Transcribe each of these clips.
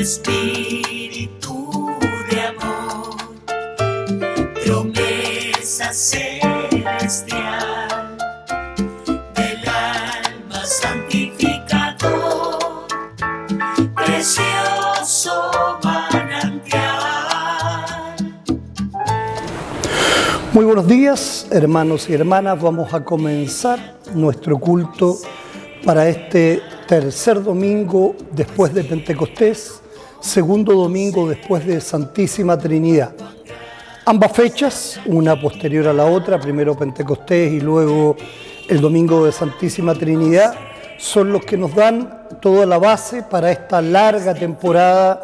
espíritu de amor, promesa celestial del alma santificador, precioso manantial. Muy buenos días, hermanos y hermanas. Vamos a comenzar nuestro culto para este tercer domingo después de Pentecostés, segundo domingo después de Santísima Trinidad. Ambas fechas, una posterior a la otra, primero Pentecostés y luego el domingo de Santísima Trinidad, son los que nos dan toda la base para esta larga temporada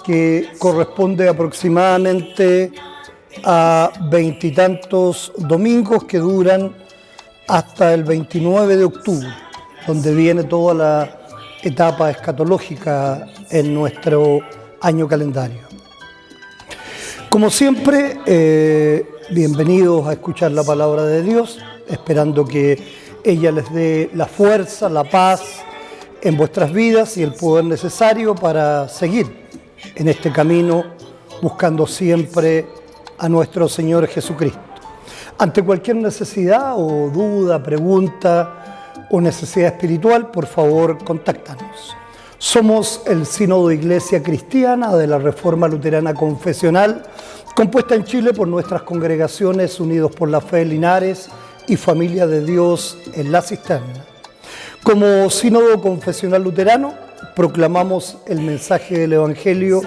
que corresponde aproximadamente a veintitantos domingos que duran hasta el 29 de octubre, donde viene toda la etapa escatológica en nuestro año calendario. Como siempre, bienvenidos a escuchar la palabra de Dios, esperando que ella les dé la fuerza, la paz en vuestras vidas y el poder necesario para seguir en este camino, buscando siempre a nuestro Señor Jesucristo. Ante cualquier necesidad o duda, pregunta o necesidad espiritual, por favor, contáctanos. Somos el Sínodo Iglesia Cristiana de la Reforma Luterana Confesional, compuesta en Chile por nuestras congregaciones Unidos por la Fe Linares y Familia de Dios en La Cisterna. Como Sínodo Confesional Luterano, proclamamos el mensaje del Evangelio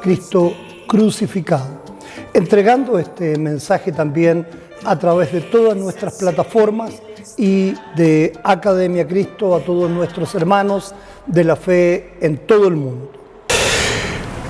Cristo crucificado, entregando este mensaje también a través de todas nuestras plataformas y de Academia Cristo a todos nuestros hermanos de la fe en todo el mundo.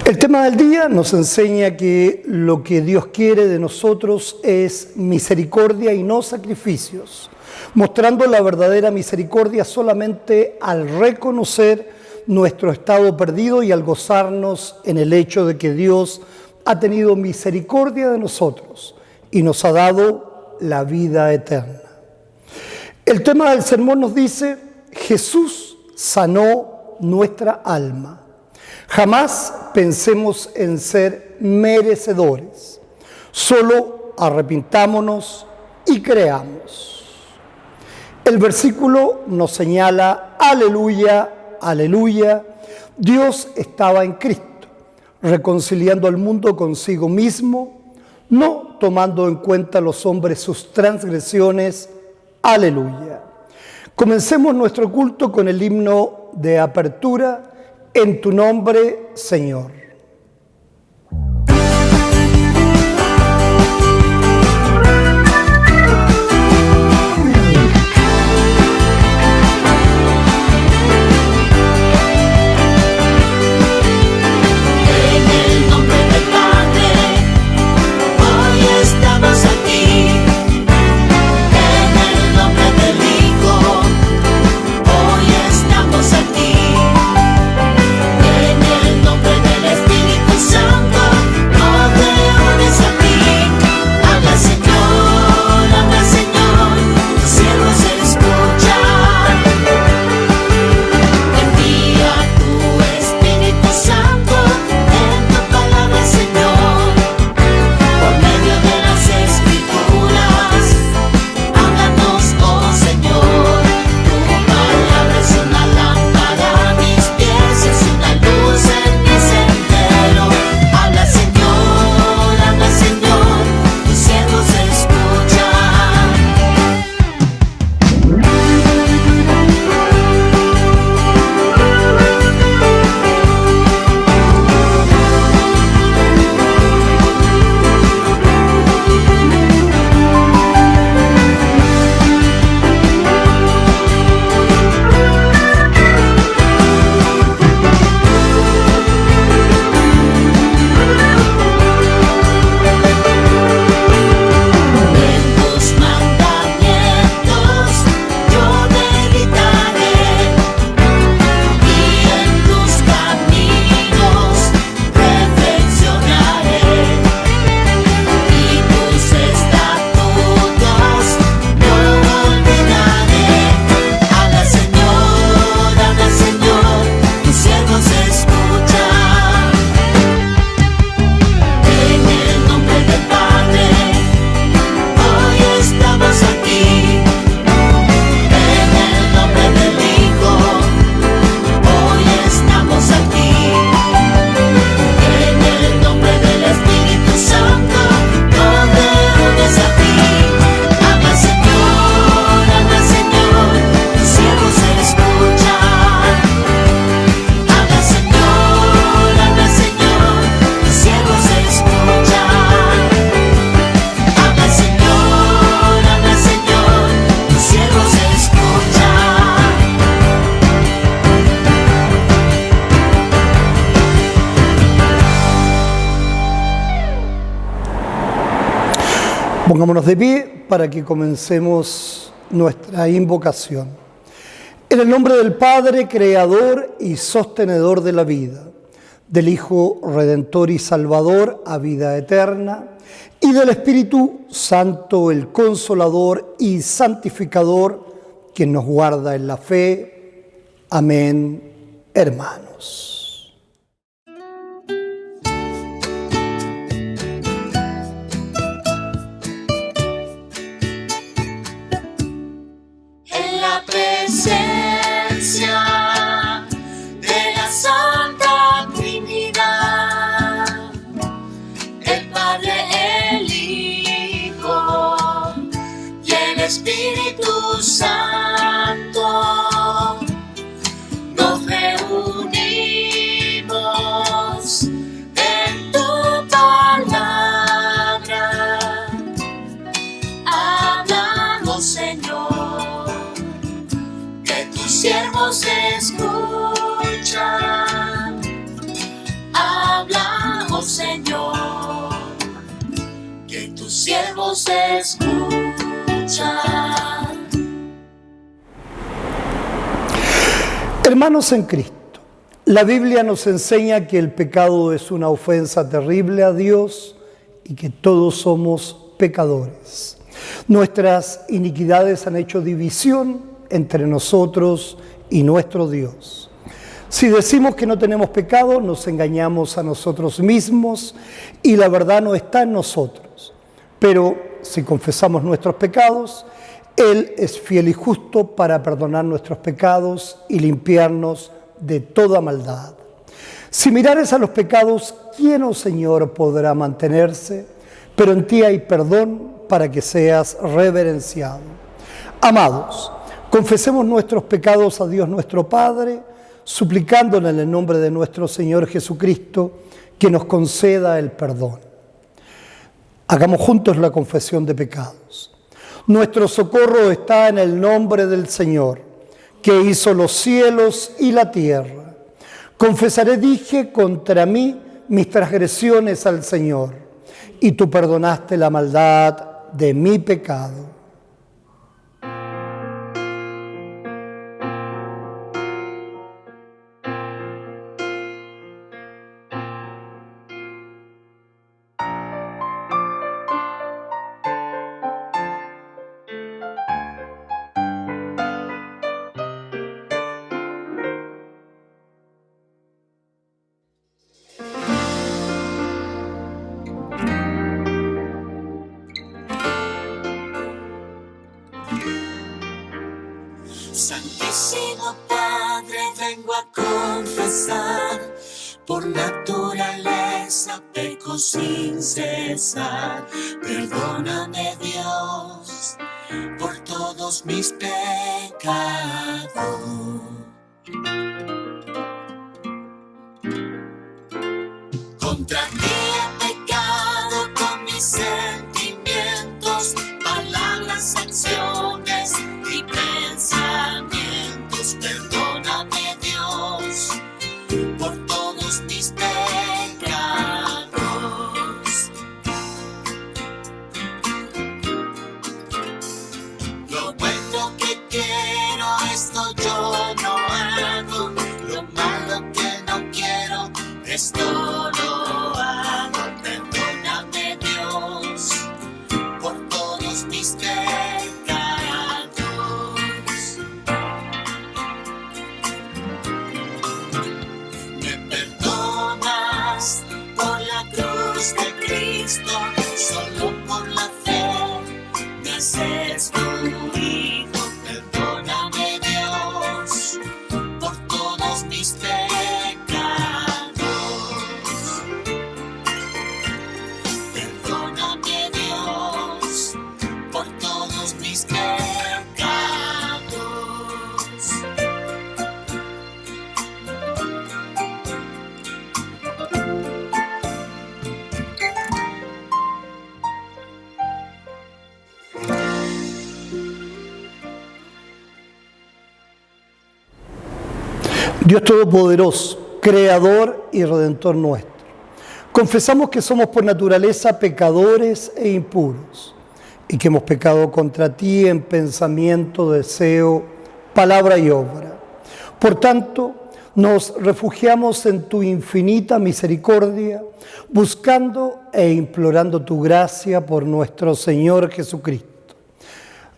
El tema del día nos enseña que lo que Dios quiere de nosotros es misericordia y no sacrificios, mostrando la verdadera misericordia solamente al reconocer nuestro estado perdido y al gozarnos en el hecho de que Dios ha tenido misericordia de nosotros y nos ha dado la vida eterna. El tema del sermón nos dice: Jesús sanó nuestra alma. Jamás pensemos en ser merecedores. Solo arrepintámonos y creamos. El versículo nos señala: aleluya, aleluya. Dios estaba en Cristo, reconciliando al mundo consigo mismo, no tomando en cuenta a los hombres sus transgresiones. Aleluya. Comencemos nuestro culto con el himno de apertura: En tu nombre, Señor. Hoy estamos aquí, en el nombre del Espíritu. Pongámonos de pie para que comencemos nuestra invocación. En el nombre del Padre, Creador y sostenedor de la vida, del Hijo Redentor y Salvador a vida eterna, y del Espíritu Santo, el Consolador y Santificador, quien nos guarda en la fe. Amén, hermanos. Presencia de la Santa Trinidad, el Padre, el Hijo y el Espíritu Santo, nos reunimos en tu palabra. Háblanos, Señor, siervos escuchan. Hablamos, Señor, que tus siervos escuchan. Hermanos en Cristo, la Biblia nos enseña que el pecado es una ofensa terrible a Dios y que todos somos pecadores. Nuestras iniquidades han hecho división entre nosotros y nuestro Dios. Si decimos que no tenemos pecado, nos engañamos a nosotros mismos y la verdad no está en nosotros. Pero si confesamos nuestros pecados, Él es fiel y justo para perdonar nuestros pecados y limpiarnos de toda maldad. Si mirares a los pecados, ¿quién, oh Señor, podrá mantenerse? Pero en ti hay perdón para que seas reverenciado. Amados, confesemos nuestros pecados a Dios nuestro Padre, suplicándole en el nombre de nuestro Señor Jesucristo que nos conceda el perdón. Hagamos juntos la confesión de pecados. Nuestro socorro está en el nombre del Señor, que hizo los cielos y la tierra. Confesaré, dije, contra mí mis transgresiones al Señor, y tú perdonaste la maldad de mi pecado. Santísimo Padre, vengo a confesar, por naturaleza peco sin cesar. Perdóname, Dios, por todos mis pecados. Contra ti he pecado con mis sentimientos, palabras, acciones y pensamientos. Perdóname, Dios, por todos mis pecados. Lo bueno que quiero, esto yo no hago. Lo malo que no quiero, esto lo hago. Perdóname, Dios, por todos mis pecados. Me perdonas por la cruz de Cristo, solo por la fe me haces tu hijo. Perdóname, Dios, por todos mis pecados. Perdóname, Dios, por todos mis pecados. Dios Todopoderoso, Creador y Redentor nuestro, confesamos que somos por naturaleza pecadores e impuros. y que hemos pecado contra ti en pensamiento, deseo, palabra y obra. Por tanto, nos refugiamos en tu infinita misericordia, buscando e implorando tu gracia por nuestro Señor Jesucristo.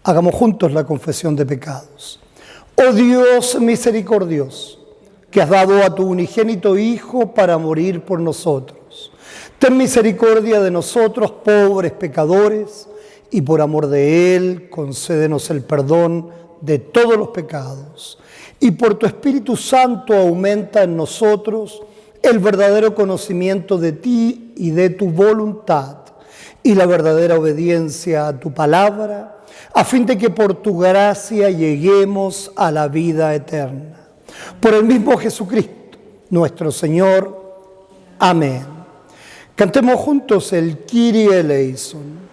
Hagamos juntos la confesión de pecados. Oh Dios misericordioso, que has dado a tu unigénito Hijo para morir por nosotros, ten misericordia de nosotros, pobres pecadores, y por amor de Él, concédenos el perdón de todos los pecados. Y por tu Espíritu Santo aumenta en nosotros el verdadero conocimiento de ti y de tu voluntad, y la verdadera obediencia a tu palabra, a fin de que por tu gracia lleguemos a la vida eterna. Por el mismo Jesucristo, nuestro Señor. Amén. Cantemos juntos el Kyrie eleison.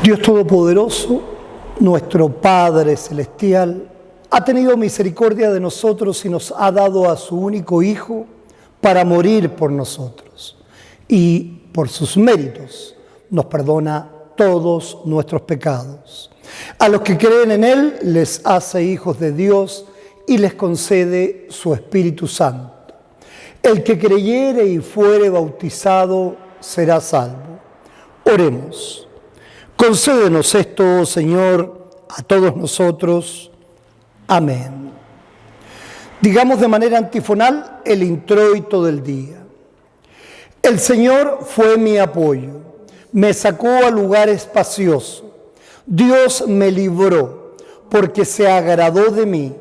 Dios Todopoderoso, nuestro Padre Celestial, ha tenido misericordia de nosotros y nos ha dado a su único Hijo para morir por nosotros. Y por sus méritos nos perdona todos nuestros pecados. A los que creen en Él les hace hijos de Dios y les concede su Espíritu Santo. El que creyere y fuere bautizado será salvo. Oremos. Concédenos esto, Señor, a todos nosotros. Amén. Digamos de manera antifonal el introito del día. El Señor fue mi apoyo, me sacó a lugar espacioso. Dios me libró, porque se agradó de mí.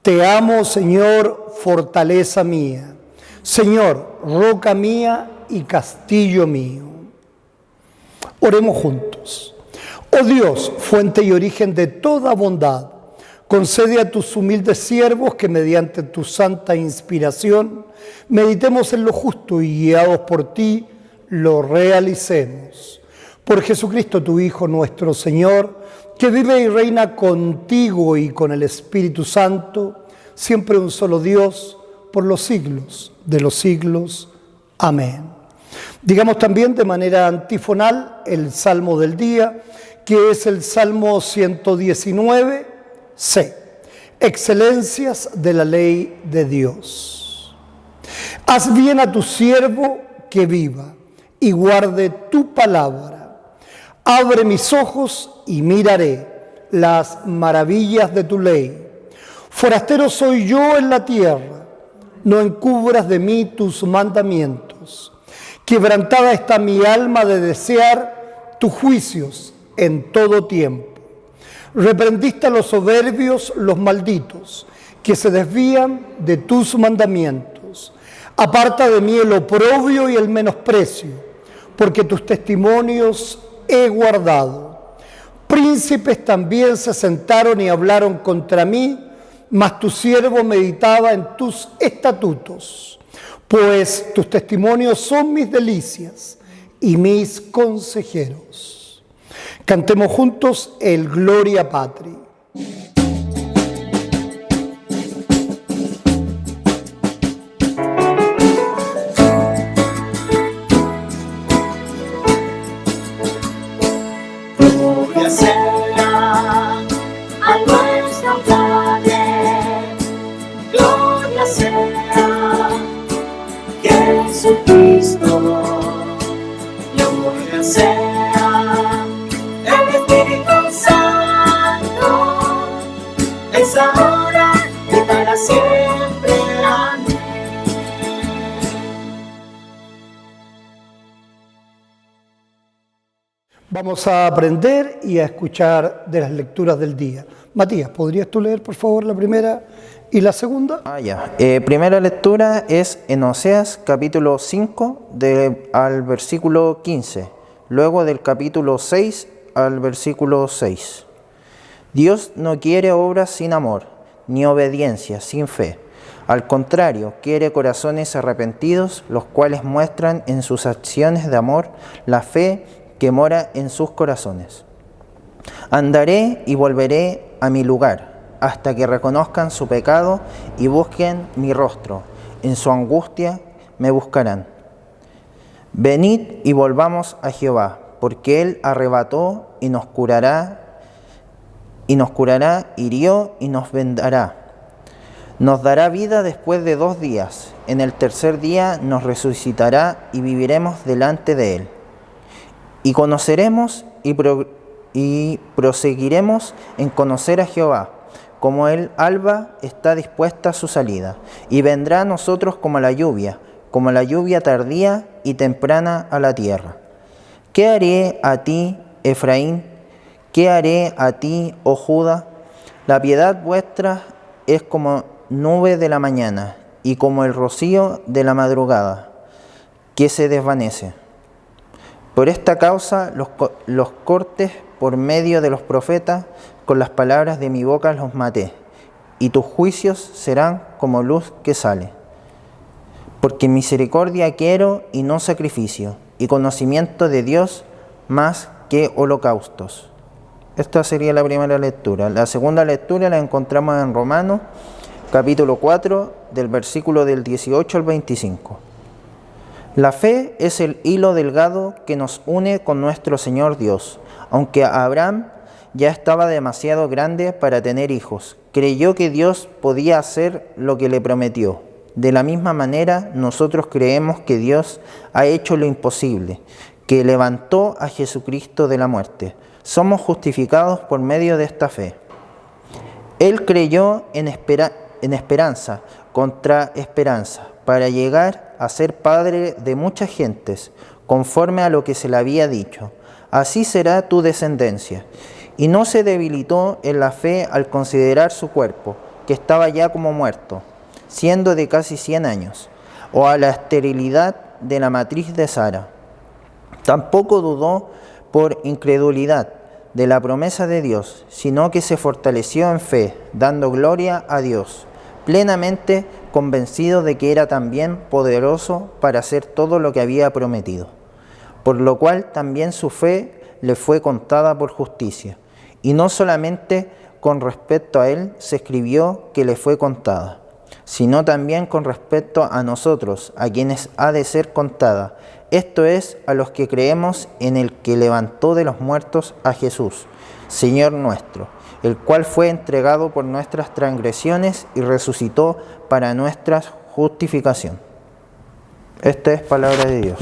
Te amo, Señor, fortaleza mía. Señor, roca mía y castillo mío. Oremos juntos. Oh Dios, fuente y origen de toda bondad, concede a tus humildes siervos que mediante tu santa inspiración meditemos en lo justo y guiados por ti lo realicemos. Por Jesucristo tu Hijo nuestro Señor, que vive y reina contigo y con el Espíritu Santo, siempre un solo Dios, por los siglos de los siglos. Amén. Digamos también de manera antifonal el Salmo del día, que es el Salmo 119, C. Excelencias de la ley de Dios. Haz bien a tu siervo que viva y guarde tu palabra. Abre mis ojos y miraré las maravillas de tu ley. Forastero soy yo en la tierra, no encubras de mí tus mandamientos. Quebrantada está mi alma de desear tus juicios en todo tiempo. Reprendiste a los soberbios, los malditos, que se desvían de tus mandamientos. Aparta de mí el oprobio y el menosprecio, porque tus testimonios he guardado. Príncipes también se sentaron y hablaron contra mí, mas tu siervo meditaba en tus estatutos. Pues tus testimonios son mis delicias y mis consejeros. Cantemos juntos el Gloria Patri. Gloria sea a nuestro Padre, gloria sea Jesucristo, gloria sea el Espíritu Santo, es ahora y para siempre. Amén. Vamos a aprender y a escuchar de las lecturas del día. Matías, ¿podrías tú leer, por favor, la primera y la segunda? Primera lectura es en Oseas, capítulo 5, al versículo 15. Luego del capítulo 6 al versículo 6. Dios no quiere obras sin amor, ni obediencia sin fe. Al contrario, quiere corazones arrepentidos, los cuales muestran en sus acciones de amor la fe que mora en sus corazones. Andaré y volveré a mi lugar, hasta que reconozcan su pecado y busquen mi rostro. En su angustia me buscarán. Venid y volvamos a Jehová, porque Él arrebató y nos curará, hirió y nos vendará. Nos dará vida después de 2 días. En el tercer día nos resucitará y viviremos delante de Él. Y conoceremos y proseguiremos en conocer a Jehová, como el alba está dispuesta a su salida, y vendrá a nosotros como la lluvia tardía y temprana a la tierra. ¿Qué haré a ti, Efraín? ¿Qué haré a ti, oh Judá? La piedad vuestra es como nube de la mañana y como el rocío de la madrugada, que se desvanece. Por esta causa los cortes por medio de los profetas, con las palabras de mi boca los maté, y tus juicios serán como luz que sale. Porque misericordia quiero y no sacrificio, y conocimiento de Dios más que holocaustos. Esta sería la primera lectura. La segunda lectura la encontramos en Romanos, capítulo 4, del versículo del 18 al 25. La fe es el hilo delgado que nos une con nuestro Señor Dios. Aunque Abraham ya estaba demasiado grande para tener hijos, creyó que Dios podía hacer lo que le prometió. De la misma manera, nosotros creemos que Dios ha hecho lo imposible, que levantó a Jesucristo de la muerte. Somos justificados por medio de esta fe. Él creyó en esperanza contra esperanza, para llegar a ser padre de muchas gentes, conforme a lo que se le había dicho. Así será tu descendencia. Y no se debilitó en la fe al considerar su cuerpo, que estaba ya como muerto, siendo de casi 100 años, o a la esterilidad de la matriz de Sara. Tampoco dudó por incredulidad de la promesa de Dios, sino que se fortaleció en fe, dando gloria a Dios, plenamente convencido de que era también poderoso para hacer todo lo que había prometido, por lo cual también su fe le fue contada por justicia. Y no solamente con respecto a él se escribió que le fue contada, sino también con respecto a nosotros, a quienes ha de ser contada. Esto es, a los que creemos en el que levantó de los muertos a Jesús, Señor nuestro, el cual fue entregado por nuestras transgresiones y resucitó para nuestra justificación. Esta es palabra de Dios.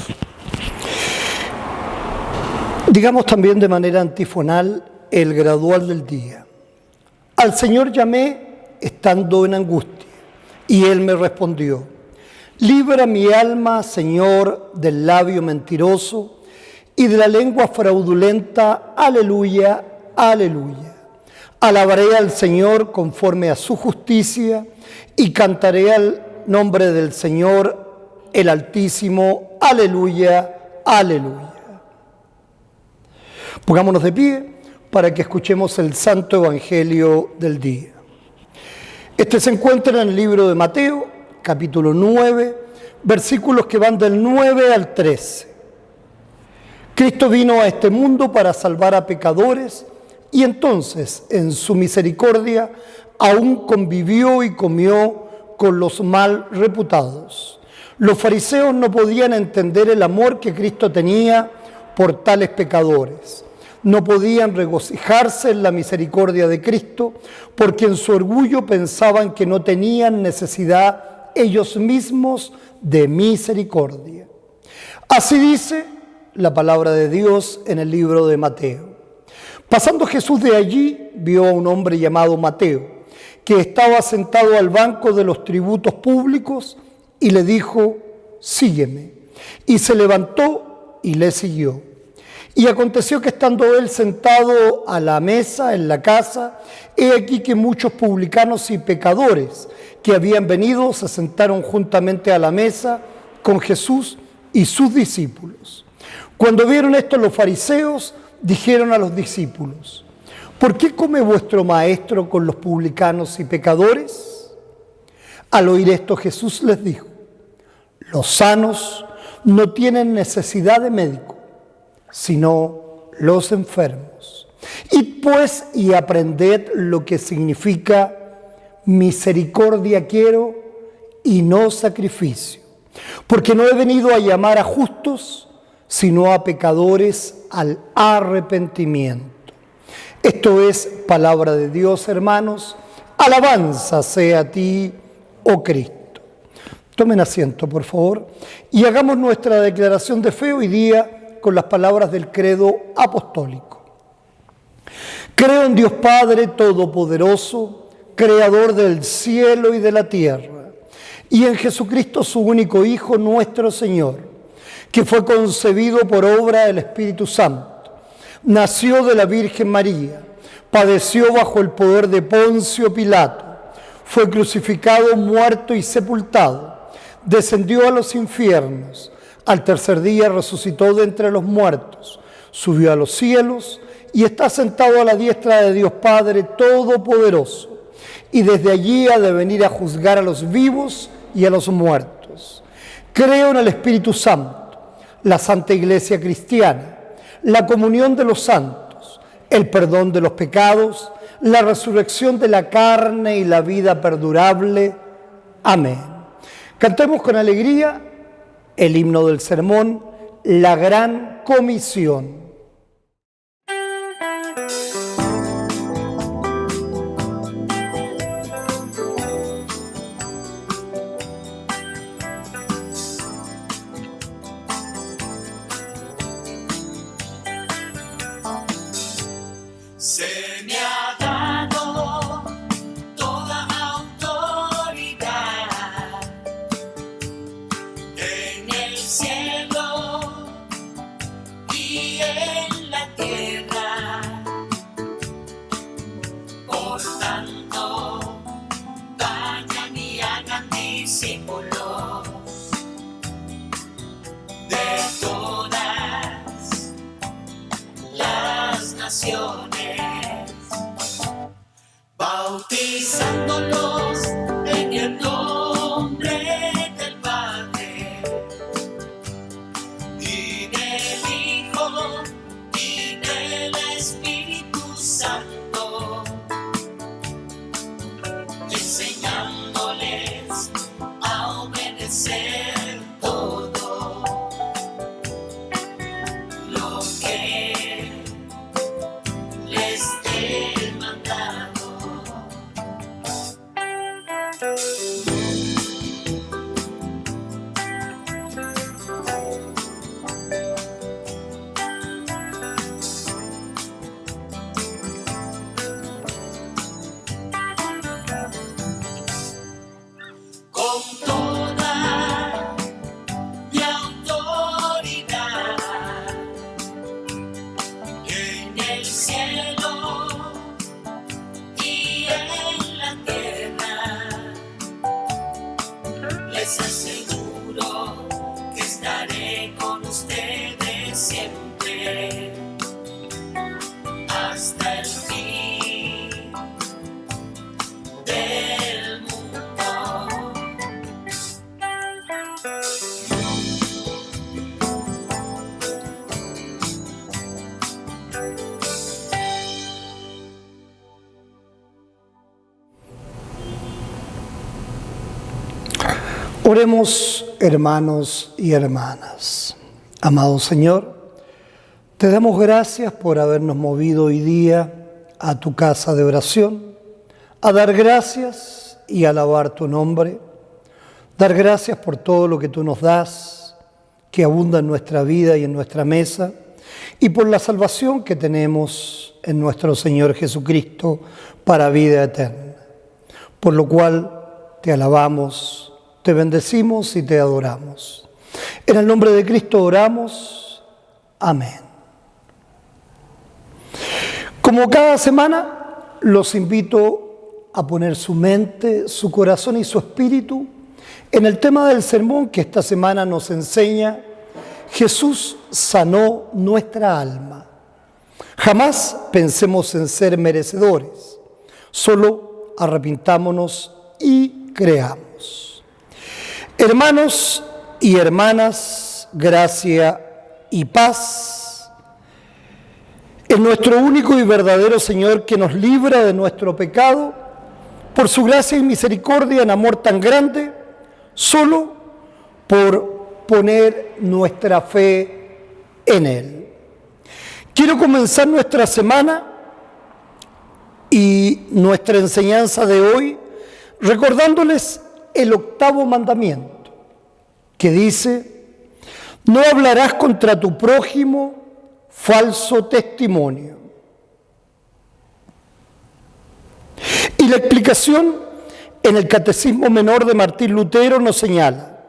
Digamos también de manera antifonal el gradual del día. Al Señor llamé estando en angustia, y Él me respondió. Libra mi alma, Señor, del labio mentiroso y de la lengua fraudulenta. Aleluya, aleluya. Alabaré al Señor conforme a su justicia y cantaré al nombre del Señor, el Altísimo. Aleluya, aleluya. Pongámonos de pie para que escuchemos el Santo Evangelio del día. Este se encuentra en el libro de Mateo, capítulo 9, versículos que van del 9 al 13. Cristo vino a este mundo para salvar a pecadores y entonces, en su misericordia, aún convivió y comió con los mal reputados. Los fariseos no podían entender el amor que Cristo tenía por tales pecadores. No podían regocijarse en la misericordia de Cristo porque en su orgullo pensaban que no tenían necesidad ellos mismos de misericordia. Así dice la palabra de Dios en el libro de Mateo. Pasando Jesús de allí, vio a un hombre llamado Mateo, que estaba sentado al banco de los tributos públicos, y le dijo: sígueme. Y se levantó y le siguió. Y aconteció que estando él sentado a la mesa en la casa, he aquí que muchos publicanos y pecadores que habían venido se sentaron juntamente a la mesa con Jesús y sus discípulos. Cuando vieron esto los fariseos, dijeron a los discípulos: ¿por qué come vuestro maestro con los publicanos y pecadores? Al oír esto Jesús les dijo: los sanos no tienen necesidad de médico, sino los enfermos. Id pues y aprended lo que significa misericordia quiero y no sacrificio, porque no he venido a llamar a justos, sino a pecadores al arrepentimiento. Esto es palabra de Dios, hermanos. Alabanza sea a ti, oh Cristo. Tomen asiento, por favor, y hagamos nuestra declaración de fe hoy día con las palabras del credo apostólico. Creo en Dios Padre Todopoderoso, Creador del cielo y de la tierra, y en Jesucristo, su único Hijo, nuestro Señor, que fue concebido por obra del Espíritu Santo, nació de la Virgen María, padeció bajo el poder de Poncio Pilato, fue crucificado, muerto y sepultado, descendió a los infiernos, al tercer día resucitó de entre los muertos, subió a los cielos y está sentado a la diestra de Dios Padre Todopoderoso, y desde allí ha de venir a juzgar a los vivos y a los muertos. Creo en el Espíritu Santo, la Santa Iglesia Cristiana, la comunión de los santos, el perdón de los pecados, la resurrección de la carne y la vida perdurable. Amén. Cantemos con alegría el himno del sermón, la Gran Comisión. Se me ha dado toda autoridad en el cielo y en la tierra. Por tanto, vayan y hagan discípulos de todas las naciones, bautizándolos en el nombre del Padre y del Hijo y del Espíritu Santo, enseñándoles a obedecer todo lo que les he mandado. Con toda mi autoridad en el cielo y en la tierra, les aseguro que estaré con ustedes siempre hasta el fin del mundo. Oremos, hermanos y hermanas. Amado Señor, te damos gracias por habernos movido hoy día a tu casa de oración, a dar gracias y alabar tu nombre, dar gracias por todo lo que tú nos das, que abunda en nuestra vida y en nuestra mesa, y por la salvación que tenemos en nuestro Señor Jesucristo para vida eterna. Por lo cual te alabamos, te bendecimos y te adoramos. En el nombre de Cristo oramos. Amén. Como cada semana, los invito a poner su mente, su corazón y su espíritu en el tema del sermón que esta semana nos enseña: Jesús sanó nuestra alma. Jamás pensemos en ser merecedores, solo arrepintámonos y creamos. Hermanos y hermanas, gracia y paz en nuestro único y verdadero Señor, que nos libra de nuestro pecado, por su gracia y misericordia en amor tan grande, solo por poner nuestra fe en Él. Quiero comenzar nuestra semana y nuestra enseñanza de hoy recordándoles el 8º mandamiento, que dice: no hablarás contra tu prójimo falso testimonio. Y la explicación en el Catecismo Menor de Martín Lutero nos señala: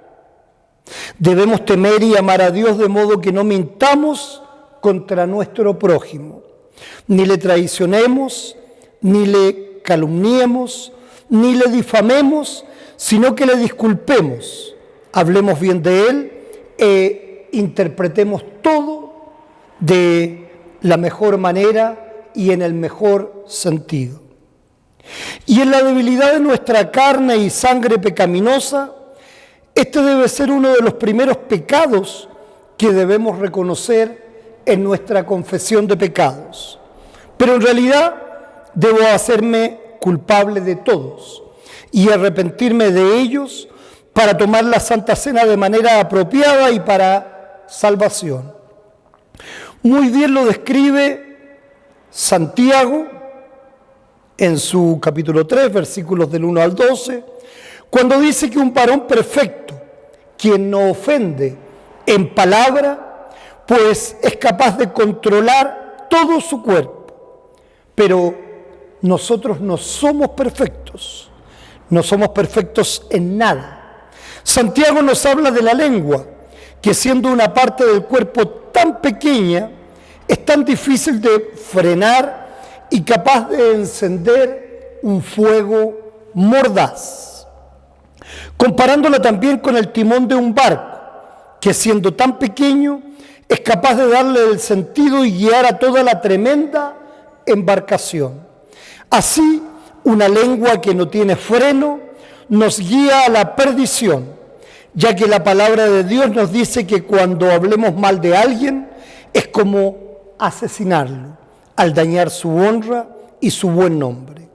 debemos temer y amar a Dios de modo que no mintamos contra nuestro prójimo, ni le traicionemos, ni le calumniemos, ni le difamemos, sino que le disculpemos, hablemos bien de él e interpretemos todo de la mejor manera y en el mejor sentido. Y en la debilidad de nuestra carne y sangre pecaminosa, este debe ser uno de los primeros pecados que debemos reconocer en nuestra confesión de pecados. Pero en realidad debo hacerme culpable de todos y arrepentirme de ellos para tomar la Santa Cena de manera apropiada y para salvación. Muy bien lo describe Santiago en su capítulo 3, versículos del 1 al 12, cuando dice que un varón perfecto, quien no ofende en palabra, pues es capaz de controlar todo su cuerpo. Pero nosotros no somos perfectos en nada. Santiago nos habla de la lengua, que siendo una parte del cuerpo tan pequeña, es tan difícil de frenar y capaz de encender un fuego mordaz. Comparándola también con el timón de un barco, que siendo tan pequeño, es capaz de darle el sentido y guiar a toda la tremenda embarcación. Así, una lengua que no tiene freno nos guía a la perdición, ya que la palabra de Dios nos dice que cuando hablemos mal de alguien es como asesinarlo, al dañar su honra y su buen nombre.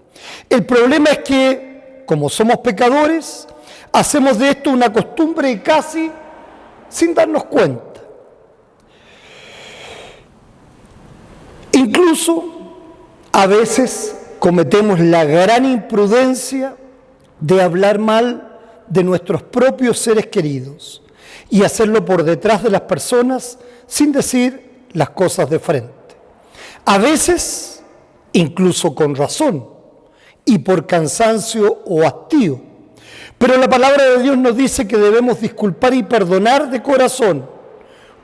El problema es que, como somos pecadores, hacemos de esto una costumbre casi sin darnos cuenta. Incluso a veces cometemos la gran imprudencia de hablar mal de nuestros propios seres queridos y hacerlo por detrás de las personas sin decir las cosas de frente. A veces, incluso con razón y por cansancio o hastío. Pero la palabra de Dios nos dice que debemos disculpar y perdonar de corazón,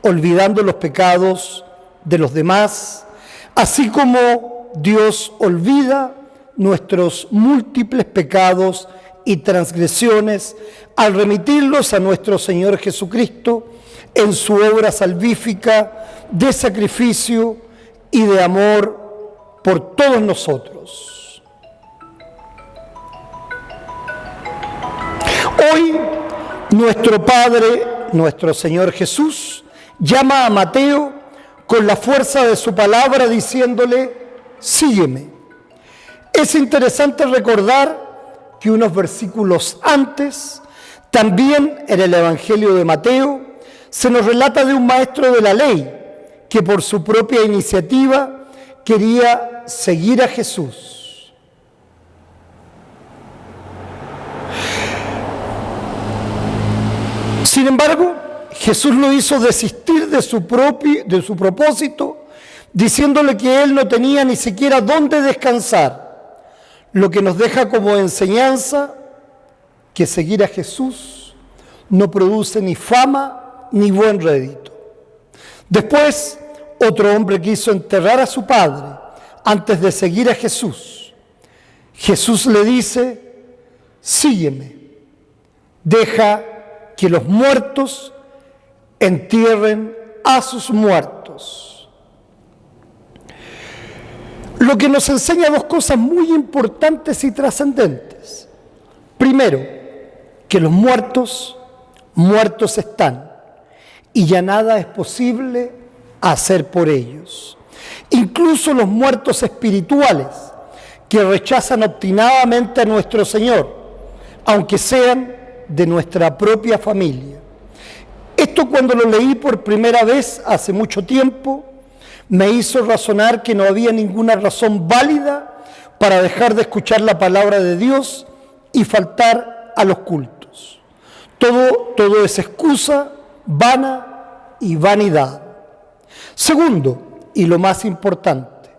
olvidando los pecados de los demás, así como Dios olvida nuestros múltiples pecados y transgresiones al remitirlos a nuestro Señor Jesucristo en su obra salvífica de sacrificio y de amor por todos nosotros. Hoy nuestro Padre, nuestro Señor Jesús, llama a Mateo con la fuerza de su palabra diciéndole: sígueme. Es interesante recordar que unos versículos antes, también en el Evangelio de Mateo, se nos relata de un maestro de la ley que por su propia iniciativa quería seguir a Jesús. Sin embargo, Jesús lo hizo desistir de su propósito, diciéndole que él no tenía ni siquiera dónde descansar, lo que nos deja como enseñanza que seguir a Jesús no produce ni fama ni buen rédito. Después, otro hombre quiso enterrar a su padre, antes de seguir a Jesús. Jesús le dice: sígueme, deja que los muertos entierren a sus muertos. Lo que nos enseña dos cosas muy importantes y trascendentes. Primero, que los muertos están y ya nada es posible hacer por ellos. Incluso los muertos espirituales que rechazan obstinadamente a nuestro Señor, aunque sean de nuestra propia familia. Esto, cuando lo leí por primera vez hace mucho tiempo, me hizo razonar que no había ninguna razón válida para dejar de escuchar la palabra de Dios y faltar a los cultos. Todo es excusa vana y vanidad. Segundo, y lo más importante,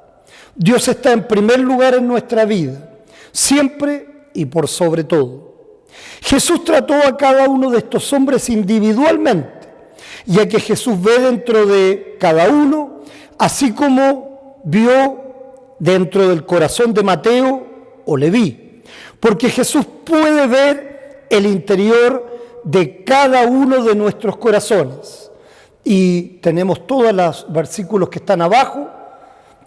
Dios está en primer lugar en nuestra vida, siempre y por sobre todo. Jesús trató a cada uno de estos hombres individualmente, ya que Jesús ve dentro de cada uno, así como vio dentro del corazón de Mateo o Leví, porque Jesús puede ver el interior de cada uno de nuestros corazones. Y tenemos todos los versículos que están abajo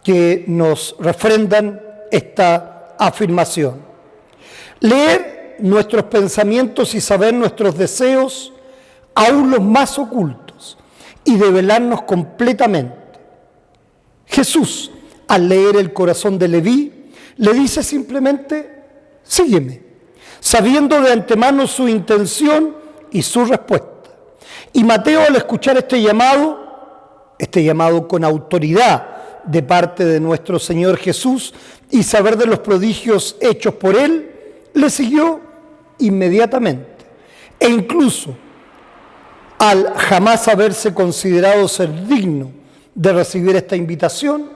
que nos refrendan esta afirmación. Leer nuestros pensamientos y saber nuestros deseos, aún los más ocultos, y develarnos completamente. Jesús, al leer el corazón de Leví, le dice simplemente: sígueme, sabiendo de antemano su intención y su respuesta. Y Mateo, al escuchar este llamado con autoridad de parte de nuestro Señor Jesús y saber de los prodigios hechos por él, le siguió inmediatamente. E incluso, al jamás haberse considerado ser digno de recibir esta invitación,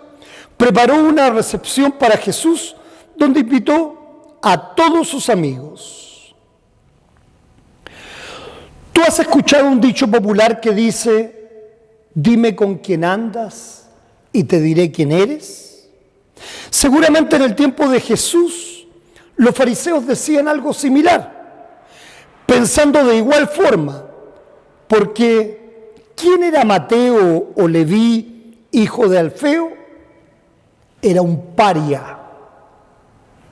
preparó una recepción para Jesús donde invitó a todos sus amigos. ¿Tú has escuchado un dicho popular que dice: dime con quién andas y te diré quién eres? Seguramente en el tiempo de Jesús los fariseos decían algo similar, pensando de igual forma, porque ¿quién era Mateo o Leví, hijo de Alfeo? Era un paria,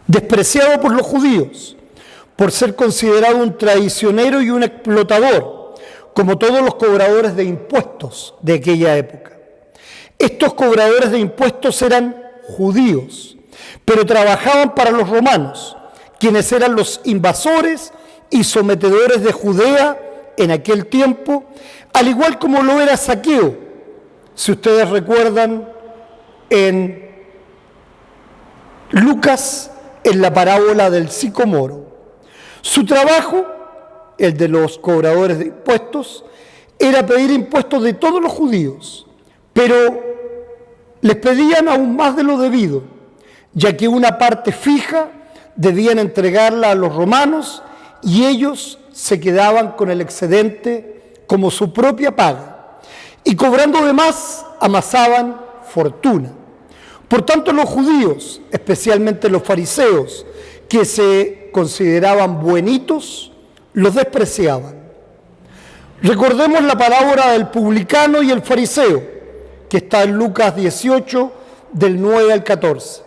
despreciado por los judíos, por ser considerado un traicionero y un explotador, como todos los cobradores de impuestos de aquella época. Estos cobradores de impuestos eran judíos, pero trabajaban para los romanos, quienes eran los invasores y sometedores de Judea en aquel tiempo, al igual como lo era Zaqueo. Si ustedes recuerdan en Lucas, en la parábola del sicomoro, su trabajo, el de los cobradores de impuestos, era pedir impuestos de todos los judíos, pero les pedían aún más de lo debido, ya que una parte fija debían entregarla a los romanos y ellos se quedaban con el excedente como su propia paga, y cobrando de más amasaban fortuna. Por tanto, los judíos, especialmente los fariseos, que se consideraban buenitos, los despreciaban. Recordemos la parábola del publicano y el fariseo, que está en Lucas 18, del 9 al 14,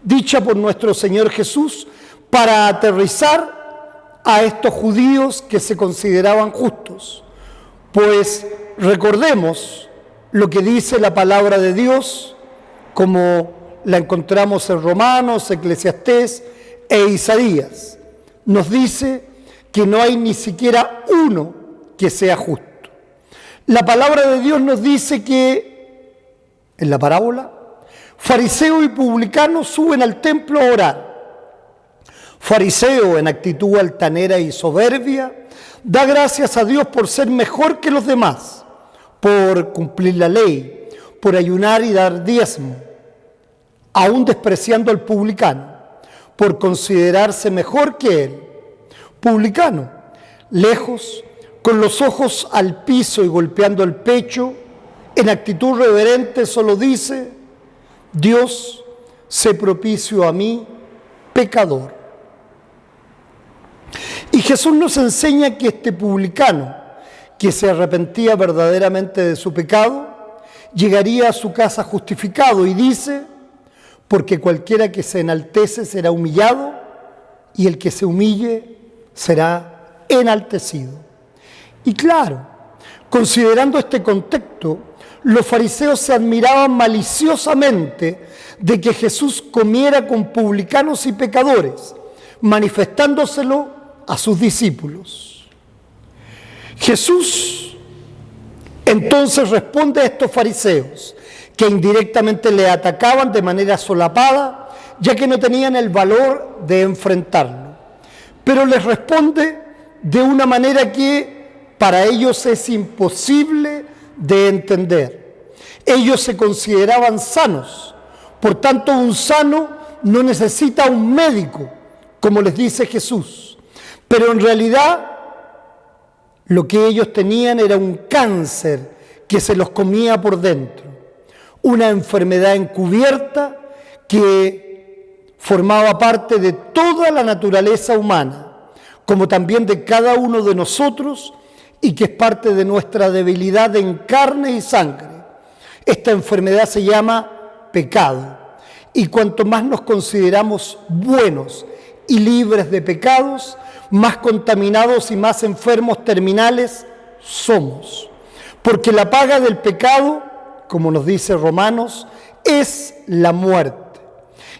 dicha por nuestro Señor Jesús para aterrizar a estos judíos que se consideraban justos. Pues recordemos lo que dice la palabra de Dios, como la encontramos en Romanos, Eclesiastés e Isaías. Nos dice que no hay ni siquiera uno que sea justo. La palabra de Dios nos dice que, en la parábola, fariseo y publicano suben al templo a orar. Fariseo, en actitud altanera y soberbia, da gracias a Dios por ser mejor que los demás, por cumplir la ley, por ayunar y dar diezmo, aún despreciando al publicano, por considerarse mejor que él. Publicano, lejos, con los ojos al piso y golpeando el pecho, en actitud reverente solo dice: Dios, sé propicio a mí, pecador. Y Jesús nos enseña que este publicano, que se arrepentía verdaderamente de su pecado, llegaría a su casa justificado, y dice, porque cualquiera que se enaltece será humillado, y el que se humille será enaltecido. Y claro, considerando este contexto, los fariseos se admiraban maliciosamente de que Jesús comiera con publicanos y pecadores, manifestándoselo a sus discípulos. Jesús entonces responde a estos fariseos, que indirectamente le atacaban de manera solapada, ya que no tenían el valor de enfrentarlo. Pero les responde de una manera que para ellos es imposible de entender. Ellos se consideraban sanos, por tanto un sano no necesita un médico, como les dice Jesús. Pero en realidad lo que ellos tenían era un cáncer que se los comía por dentro, una enfermedad encubierta que formaba parte de toda la naturaleza humana, como también de cada uno de nosotros, y que es parte de nuestra debilidad en carne y sangre. Esta enfermedad se llama pecado, y cuanto más nos consideramos buenos y libres de pecados, más contaminados y más enfermos terminales somos. Porque la paga del pecado, como nos dice Romanos, es la muerte.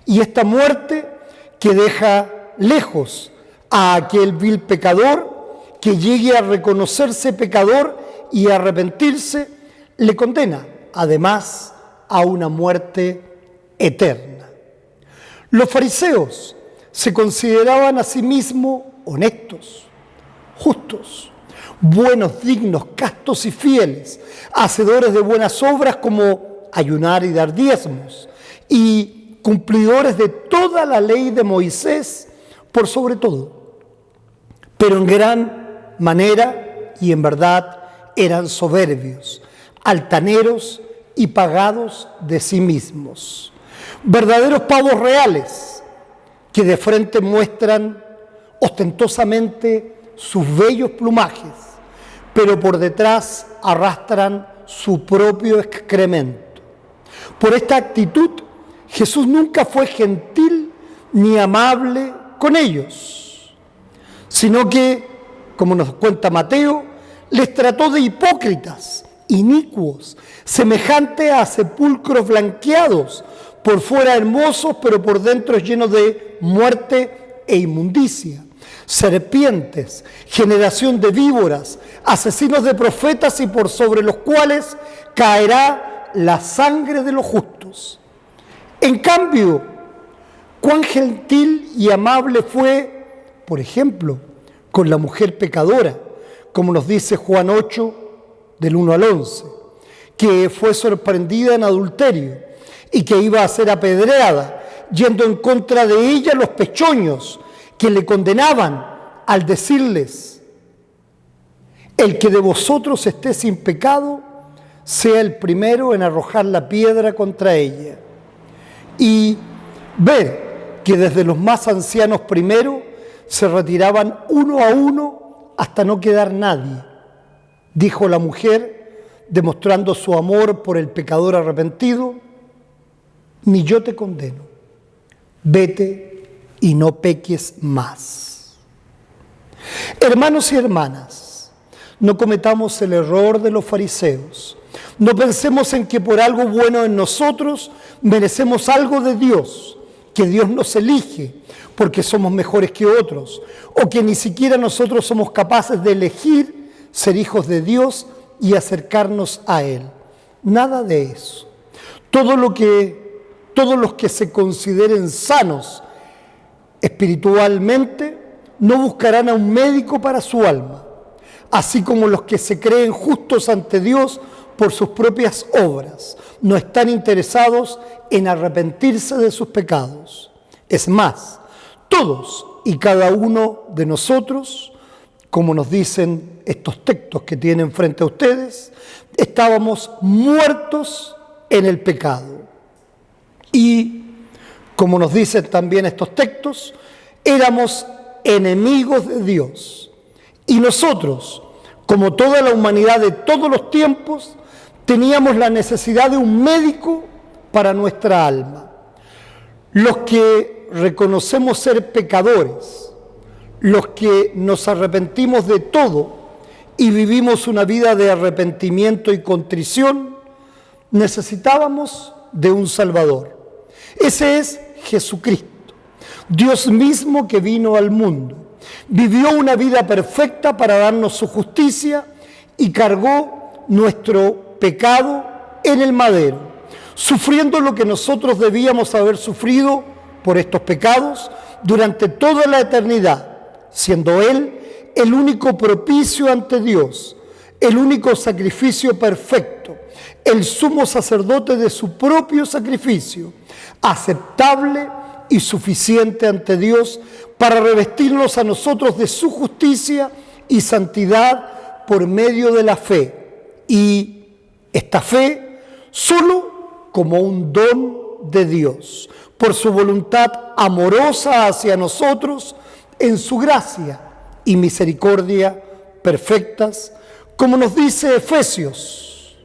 Y esta muerte que deja lejos a aquel vil pecador que llegue a reconocerse pecador y a arrepentirse, le condena además a una muerte eterna. Los fariseos se consideraban a sí mismos honestos, justos, buenos, dignos, castos y fieles, hacedores de buenas obras como ayunar y dar diezmos, y cumplidores de toda la ley de Moisés por sobre todo. Pero en gran manera y en verdad eran soberbios, altaneros y pagados de sí mismos. Verdaderos pavos reales que de frente muestran ostentosamente sus bellos plumajes, pero por detrás arrastran su propio excremento. Por esta actitud, Jesús nunca fue gentil ni amable con ellos, sino que, como nos cuenta Mateo, les trató de hipócritas, inicuos, semejantes a sepulcros blanqueados, por fuera hermosos, pero por dentro llenos de muerte e inmundicia. Serpientes, generación de víboras, asesinos de profetas, y por sobre los cuales caerá la sangre de los justos. En cambio, cuán gentil y amable fue, por ejemplo, con la mujer pecadora, como nos dice Juan 8, del 1 al 11, que fue sorprendida en adulterio y que iba a ser apedreada, yendo en contra de ella los pechoños que le condenaban al decirles: el que de vosotros esté sin pecado, sea el primero en arrojar la piedra contra ella. Y ver que desde los más ancianos primero se retiraban uno a uno hasta no quedar nadie, dijo la mujer, demostrando su amor por el pecador arrepentido: ni yo te condeno, vete y no peques más. Hermanos y hermanas, no cometamos el error de los fariseos. No pensemos en que por algo bueno en nosotros merecemos algo de Dios, que Dios nos elige porque somos mejores que otros, o que ni siquiera nosotros somos capaces de elegir ser hijos de Dios y acercarnos a Él. Nada de eso. Todos los que se consideren sanos espiritualmente no buscarán a un médico para su alma, así como los que se creen justos ante Dios por sus propias obras no están interesados en arrepentirse de sus pecados. Es más, todos y cada uno de nosotros, como nos dicen estos textos que tienen frente a ustedes, estábamos muertos en el pecado. Y Como nos dicen también estos textos, éramos enemigos de Dios. Y nosotros, como toda la humanidad de todos los tiempos, teníamos la necesidad de un médico para nuestra alma. Los que reconocemos ser pecadores, los que nos arrepentimos de todo y vivimos una vida de arrepentimiento y contrición, necesitábamos de un Salvador. Ese es Jesucristo, Dios mismo que vino al mundo, vivió una vida perfecta para darnos su justicia y cargó nuestro pecado en el madero, sufriendo lo que nosotros debíamos haber sufrido por estos pecados durante toda la eternidad, siendo Él el único propicio ante Dios, el único sacrificio perfecto, el sumo sacerdote de su propio sacrificio, aceptable y suficiente ante Dios para revestirnos a nosotros de su justicia y santidad por medio de la fe. Y esta fe solo como un don de Dios, por su voluntad amorosa hacia nosotros, en su gracia y misericordia perfectas, como nos dice Efesios,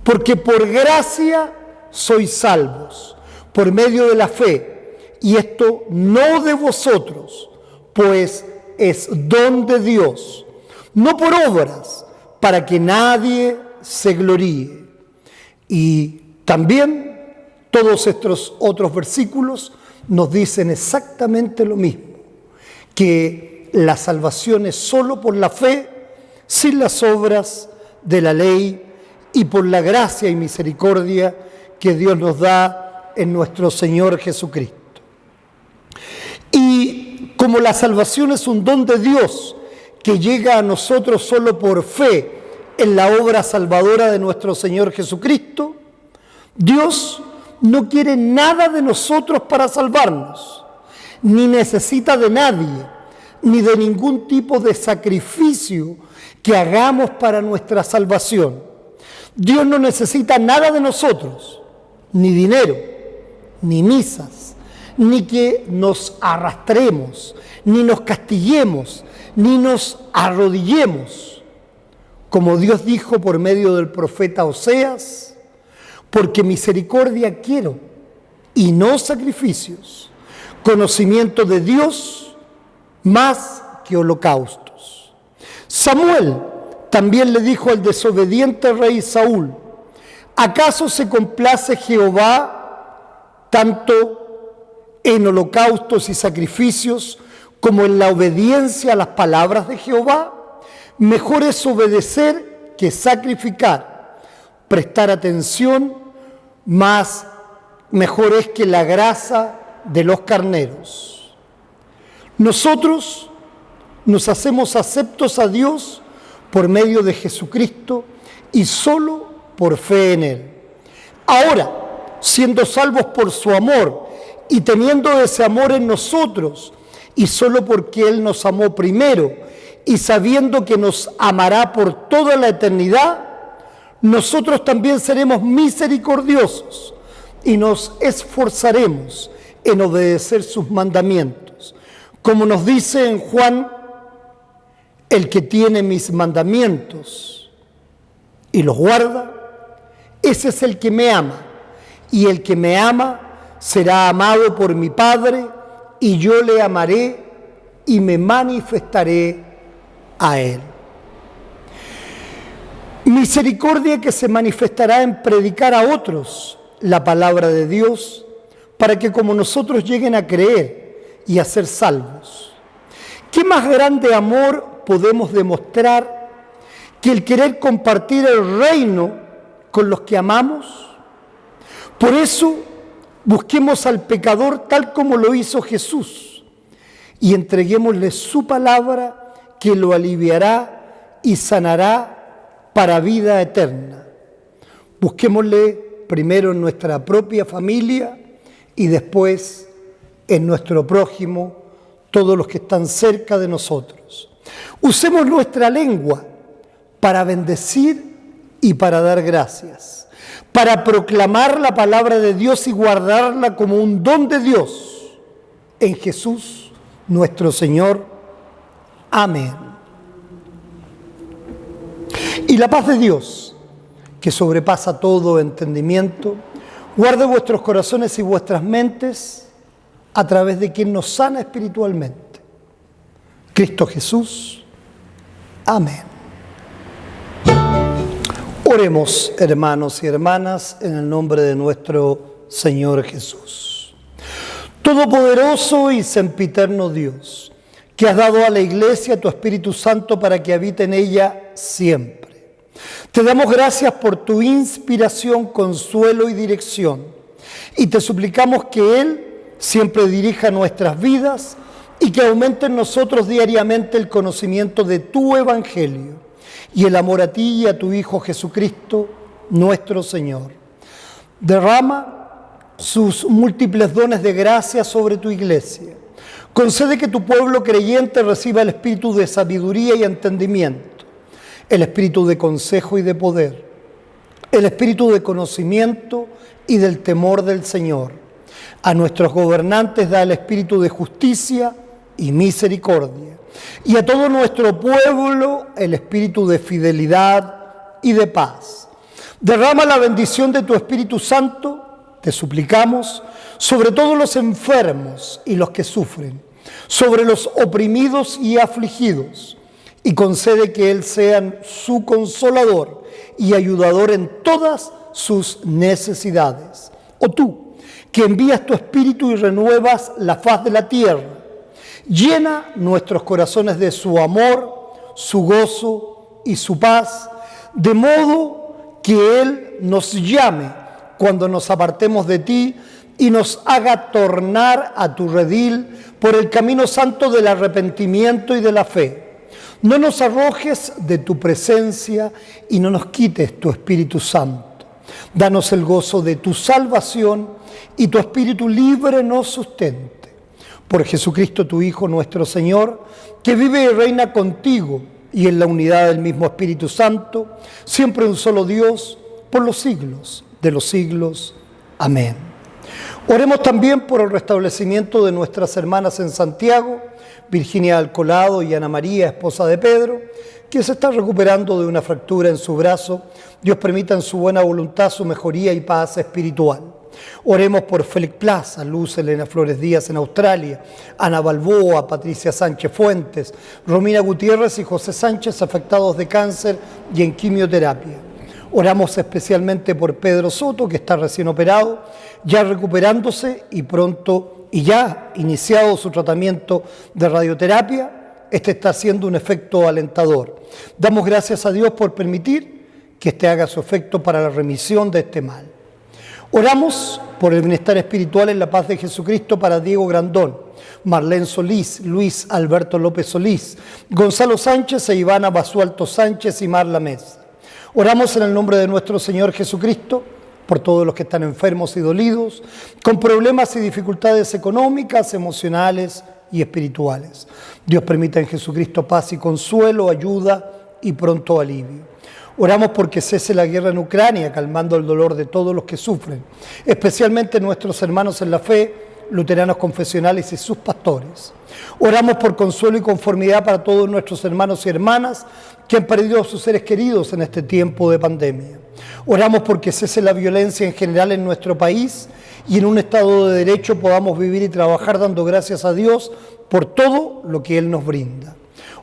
porque por gracia sois salvos, por medio de la fe, y esto no de vosotros, pues es don de Dios, no por obras, para que nadie se gloríe. Y también todos estos otros versículos nos dicen exactamente lo mismo, que la salvación es solo por la fe, sin las obras de la ley y por la gracia y misericordia que Dios nos da en nuestro Señor Jesucristo. Y como la salvación es un don de Dios que llega a nosotros solo por fe en la obra salvadora de nuestro Señor Jesucristo, Dios no quiere nada de nosotros para salvarnos, ni necesita de nadie, ni de ningún tipo de sacrificio que hagamos para nuestra salvación. Dios no necesita nada de nosotros, ni dinero, ni misas, ni que nos arrastremos, ni nos castiguemos, ni nos arrodillemos. Como Dios dijo por medio del profeta Oseas, porque misericordia quiero y no sacrificios, conocimiento de Dios más que holocaustos. Samuel también le dijo al desobediente rey Saúl, ¿acaso se complace Jehová tanto en holocaustos y sacrificios como en la obediencia a las palabras de Jehová? Mejor es obedecer que sacrificar, prestar atención, más mejor es que la grasa de los carneros. Nosotros nos hacemos aceptos a Dios por medio de Jesucristo y solo por fe en Él. Ahora, siendo salvos por su amor y teniendo ese amor en nosotros, y solo porque Él nos amó primero, y sabiendo que nos amará por toda la eternidad, nosotros también seremos misericordiosos y nos esforzaremos en obedecer sus mandamientos. Como nos dice en Juan, el que tiene mis mandamientos y los guarda, ese es el que me ama, y el que me ama será amado por mi Padre, y yo le amaré y me manifestaré a él. Misericordia que se manifestará en predicar a otros la palabra de Dios, para que como nosotros lleguen a creer y a ser salvos. ¿Qué más grande amor podemos demostrar que el querer compartir el reino con los que amamos? Por eso, busquemos al pecador tal como lo hizo Jesús y entreguémosle su palabra que lo aliviará y sanará para vida eterna. Busquémosle primero en nuestra propia familia y después en nuestro prójimo, todos los que están cerca de nosotros. Usemos nuestra lengua para bendecir y para dar gracias, para proclamar la palabra de Dios y guardarla como un don de Dios en Jesús nuestro Señor. Amén. Y la paz de Dios, que sobrepasa todo entendimiento, guarde vuestros corazones y vuestras mentes a través de quien nos sana espiritualmente, Cristo Jesús. Amén. Oremos, hermanos y hermanas, en el nombre de nuestro Señor Jesús. Todopoderoso y sempiterno Dios, que has dado a la Iglesia tu Espíritu Santo para que habite en ella siempre. Te damos gracias por tu inspiración, consuelo y dirección, y te suplicamos que Él siempre dirija nuestras vidas y que aumente en nosotros diariamente el conocimiento de tu Evangelio y el amor a ti y a tu Hijo Jesucristo, nuestro Señor. Derrama sus múltiples dones de gracia sobre tu Iglesia. Concede que tu pueblo creyente reciba el espíritu de sabiduría y entendimiento, el espíritu de consejo y de poder, el espíritu de conocimiento y del temor del Señor. A nuestros gobernantes da el espíritu de justicia y misericordia, y a todo nuestro pueblo el espíritu de fidelidad y de paz. Derrama la bendición de tu Espíritu Santo, te suplicamos, sobre todos los enfermos y los que sufren, sobre los oprimidos y afligidos, y concede que Él sea su consolador y ayudador en todas sus necesidades. O tú, que envías tu Espíritu y renuevas la faz de la tierra, llena nuestros corazones de su amor, su gozo y su paz, de modo que Él nos llame cuando nos apartemos de ti y nos haga tornar a tu redil por el camino santo del arrepentimiento y de la fe. No nos arrojes de tu presencia y no nos quites tu Espíritu Santo. Danos el gozo de tu salvación y tu Espíritu libre nos sustente. Por Jesucristo tu Hijo nuestro Señor, que vive y reina contigo y en la unidad del mismo Espíritu Santo, siempre un solo Dios, por los siglos de los siglos. Amén. Oremos también por el restablecimiento de nuestras hermanas en Santiago, Virginia Alcolado y Ana María, esposa de Pedro, que se está recuperando de una fractura en su brazo. Dios permita en su buena voluntad su mejoría y paz espiritual. Oremos por Félix Plaza, Luz Elena Flores Díaz en Australia, Ana Balboa, Patricia Sánchez Fuentes, Romina Gutiérrez y José Sánchez, afectados de cáncer y en quimioterapia. Oramos especialmente por Pedro Soto, que está recién operado, ya recuperándose y pronto y ya iniciado su tratamiento de radioterapia. Este está haciendo un efecto alentador. Damos gracias a Dios por permitir que este haga su efecto para la remisión de este mal. Oramos por el bienestar espiritual en la paz de Jesucristo para Diego Grandón, Marlene Solís, Luis Alberto López Solís, Gonzalo Sánchez e Ivana Basualto Sánchez y Marla Mesa. Oramos en el nombre de nuestro Señor Jesucristo por todos los que están enfermos y dolidos, con problemas y dificultades económicas, emocionales y espirituales. Dios permita en Jesucristo paz y consuelo, ayuda y pronto alivio. Oramos porque cese la guerra en Ucrania, calmando el dolor de todos los que sufren, especialmente nuestros hermanos en la fe, luteranos confesionales y sus pastores. Oramos por consuelo y conformidad para todos nuestros hermanos y hermanas que han perdido a sus seres queridos en este tiempo de pandemia. Oramos porque cese la violencia en general en nuestro país y en un Estado de Derecho podamos vivir y trabajar dando gracias a Dios por todo lo que Él nos brinda.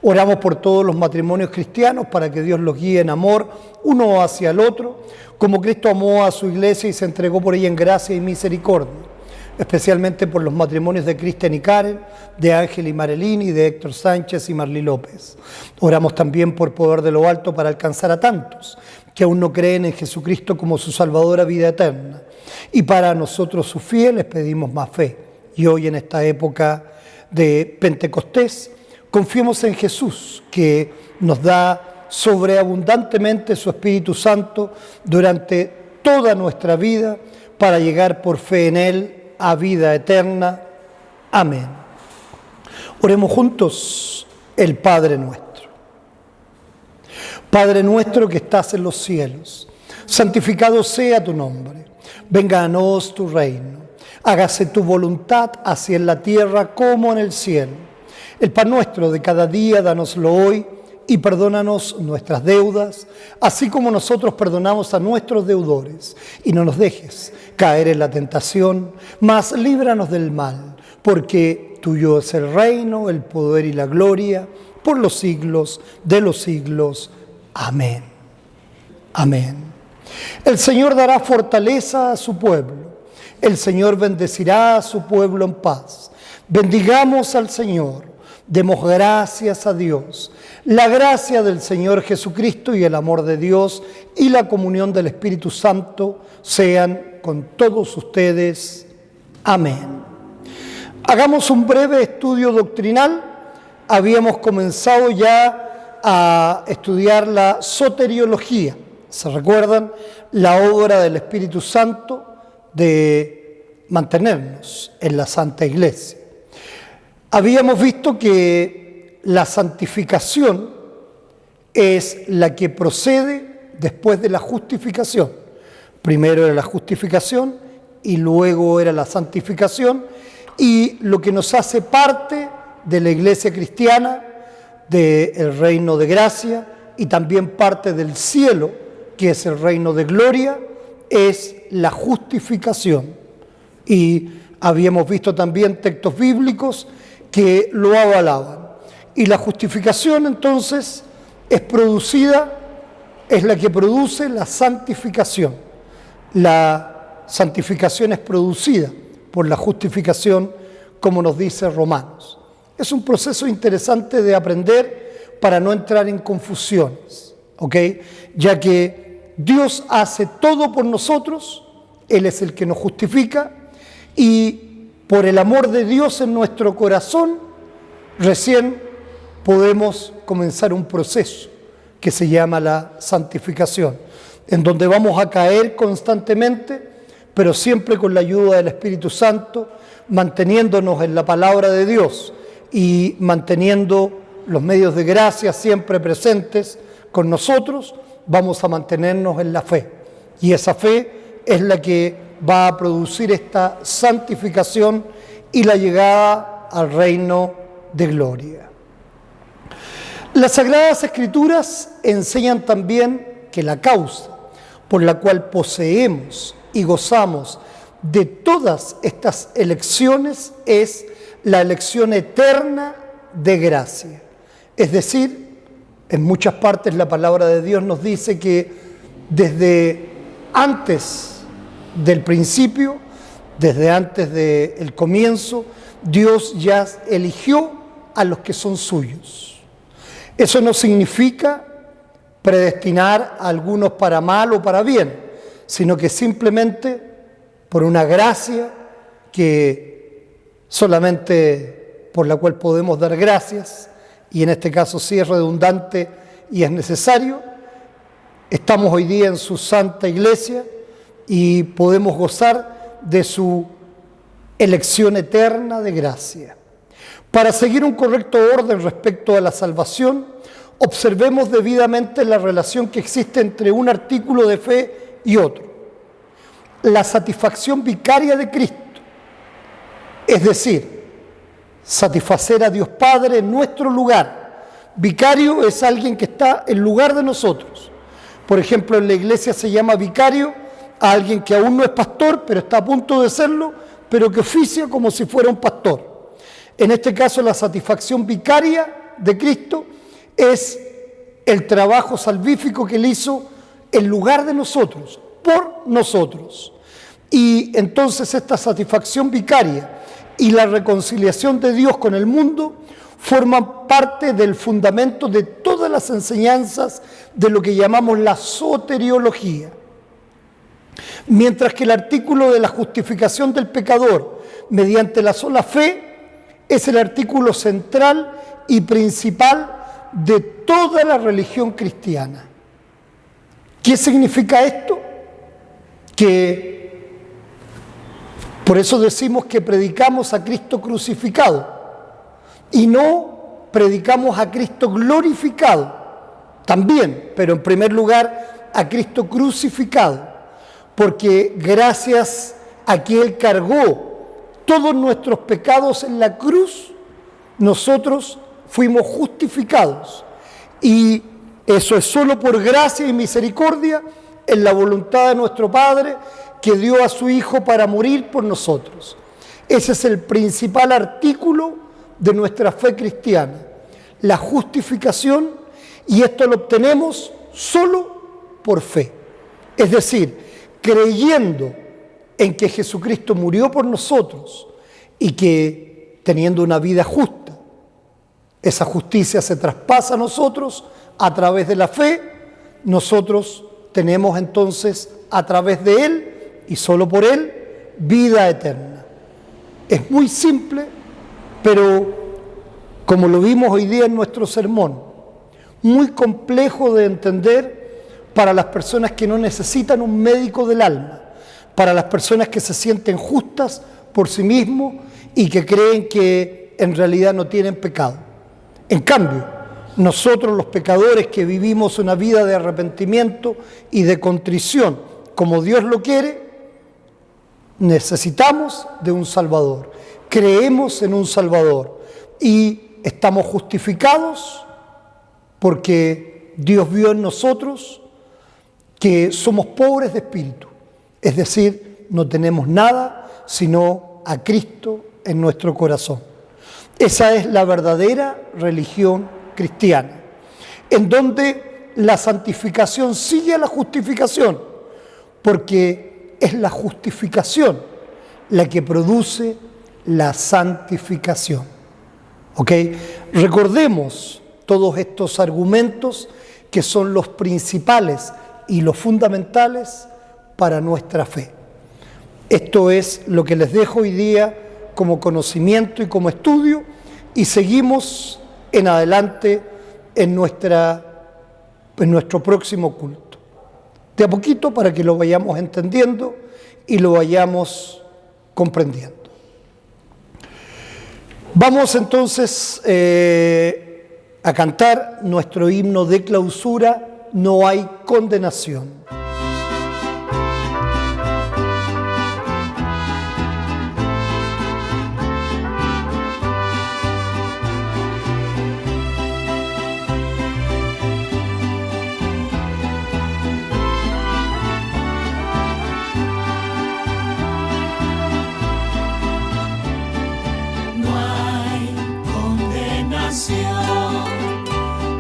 Oramos por todos los matrimonios cristianos para que Dios los guíe en amor uno hacia el otro, como Cristo amó a su iglesia y se entregó por ella en gracia y misericordia. Especialmente por los matrimonios de Cristian y Karen, de Ángel y Marilyn, de Héctor Sánchez y Marlí López. Oramos también por poder de lo alto para alcanzar a tantos que aún no creen en Jesucristo como su salvadora vida eterna. Y para nosotros sus fieles pedimos más fe. Y hoy en esta época de Pentecostés, confiemos en Jesús, que nos da sobreabundantemente su Espíritu Santo durante toda nuestra vida para llegar por fe en Él a vida eterna. Amén. Oremos juntos el Padre nuestro. Padre nuestro que estás en los cielos, santificado sea tu nombre. Venga a nosotros tu reino. Hágase tu voluntad, así en la tierra como en el cielo. El pan nuestro de cada día, dánoslo hoy, y perdónanos nuestras deudas, así como nosotros perdonamos a nuestros deudores. Y no nos dejes caer en la tentación, mas líbranos del mal, porque tuyo es el reino, el poder y la gloria, por los siglos de los siglos. Amén. Amén. El Señor dará fortaleza a su pueblo. El Señor bendecirá a su pueblo en paz. Bendigamos al Señor. Demos gracias a Dios. La gracia del Señor Jesucristo y el amor de Dios y la comunión del Espíritu Santo sean con todos ustedes. Amén. Hagamos un breve estudio doctrinal. Habíamos comenzado ya a estudiar la soteriología. ¿Se recuerdan? La obra del Espíritu Santo de mantenernos en la Santa Iglesia. Habíamos visto que la santificación es la que procede después de la justificación. Primero era la justificación y luego era la santificación, y lo que nos hace parte de la Iglesia cristiana, del reino de gracia y también parte del cielo, que es el reino de gloria, es la justificación. Y habíamos visto también textos bíblicos que lo avalaban. Y la justificación entonces es la que produce la santificación. La santificación es producida por la justificación, como nos dice Romanos. Es un proceso interesante de aprender para no entrar en confusiones, ¿ok? Ya que Dios hace todo por nosotros, Él es el que nos justifica, y por el amor de Dios en nuestro corazón, recién podemos comenzar un proceso que se llama la santificación, en donde vamos a caer constantemente, pero siempre con la ayuda del Espíritu Santo, manteniéndonos en la palabra de Dios y manteniendo los medios de gracia siempre presentes con nosotros, vamos a mantenernos en la fe. Y esa fe es la que va a producir esta santificación y la llegada al reino de gloria. Las Sagradas Escrituras enseñan también que la causa por la cual poseemos y gozamos de todas estas elecciones es la elección eterna de gracia. Es decir, en muchas partes la palabra de Dios nos dice que desde antes del principio, desde antes del comienzo, Dios ya eligió a los que son suyos. Eso no significa predestinar a algunos para mal o para bien, sino que simplemente por una gracia que solamente por la cual podemos dar gracias, y en este caso sí es redundante y es necesario, estamos hoy día en su Santa Iglesia y podemos gozar de su elección eterna de gracia. Para seguir un correcto orden respecto a la salvación, observemos debidamente la relación que existe entre un artículo de fe y otro. La satisfacción vicaria de Cristo, es decir, satisfacer a Dios Padre en nuestro lugar. Vicario es alguien que está en lugar de nosotros. Por ejemplo, en la iglesia se llama vicario a alguien que aún no es pastor, pero está a punto de serlo, pero que oficia como si fuera un pastor. En este caso, la satisfacción vicaria de Cristo es el trabajo salvífico que Él hizo en lugar de nosotros, por nosotros. Y entonces esta satisfacción vicaria y la reconciliación de Dios con el mundo forman parte del fundamento de todas las enseñanzas de lo que llamamos la soteriología. Mientras que el artículo de la justificación del pecador mediante la sola fe es el artículo central y principal de toda la religión cristiana. ¿Qué significa esto? Que por eso decimos que predicamos a Cristo crucificado y no predicamos a Cristo glorificado. también, pero en primer lugar a Cristo crucificado, porque gracias a que Él cargó todos nuestros pecados en la cruz, nosotros fuimos justificados. Y eso es solo por gracia y misericordia en la voluntad de nuestro Padre, que dio a su Hijo para morir por nosotros. Ese es el principal artículo de nuestra fe cristiana, la justificación, y esto lo obtenemos solo por fe. Es decir, creyendo en que Jesucristo murió por nosotros y que teniendo una vida justa, esa justicia se traspasa a nosotros a través de la fe, nosotros tenemos entonces a través de Él y solo por Él vida eterna. Es muy simple, pero como lo vimos hoy día en nuestro sermón, muy complejo de entender para las personas que no necesitan un médico del alma, para las personas que se sienten justas por sí mismos y que creen que en realidad no tienen pecado. En cambio, nosotros los pecadores que vivimos una vida de arrepentimiento y de contrición, como Dios lo quiere, necesitamos de un Salvador, creemos en un Salvador y estamos justificados porque Dios vio en nosotros que somos pobres de espíritu, es decir, no tenemos nada sino a Cristo en nuestro corazón. Esa es la verdadera religión cristiana, en donde la santificación sigue a la justificación, porque es la justificación la que produce la santificación. ¿Ok? Recordemos todos estos argumentos que son los principales y los fundamentales para nuestra fe. Esto es lo que les dejo hoy día como conocimiento y como estudio, y seguimos en adelante en nuestro próximo culto. De a poquito para que lo vayamos entendiendo y lo vayamos comprendiendo. Vamos entonces a cantar nuestro himno de clausura, No hay condenación.